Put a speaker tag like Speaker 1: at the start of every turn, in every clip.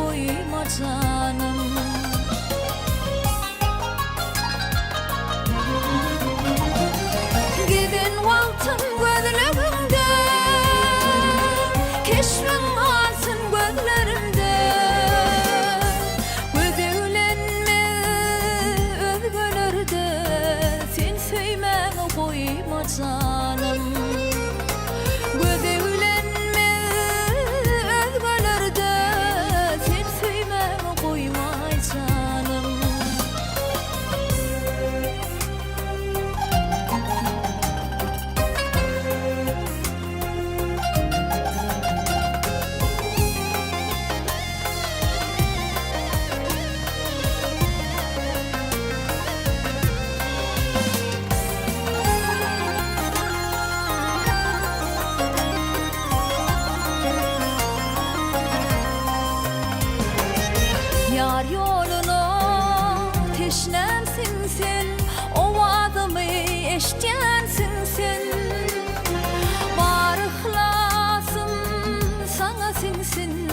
Speaker 1: koyma canım. Gidin vaktin gözlerimde, keşfin alsın gözlerimde. Gözevlenme özgölerde, sen söymeni koyma canım. Gözevlenme özgölerde, sen söymeni koyma canım. Yar yoluna teşnemsin sen, o adımı eşityensin sen. Var ihlasım sana sensin,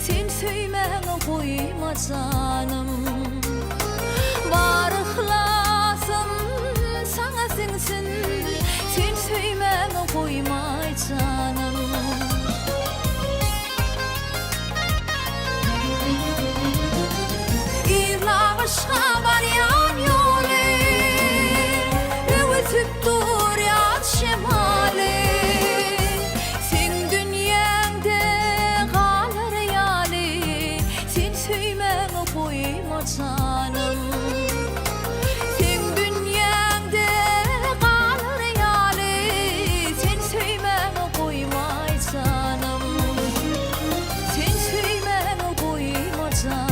Speaker 1: sen söymeni koyma canım. Var ihlasım sana sensin, sen söymeni koyma canım. Aşka varyan yolu, öğütüp dur yat şemali. Sen dünyanda kalır yali, sen söymeni koyma canım. Sen dünyanda kalır yali, sen söymeni koyma canım. Sen söymeni koyma canım.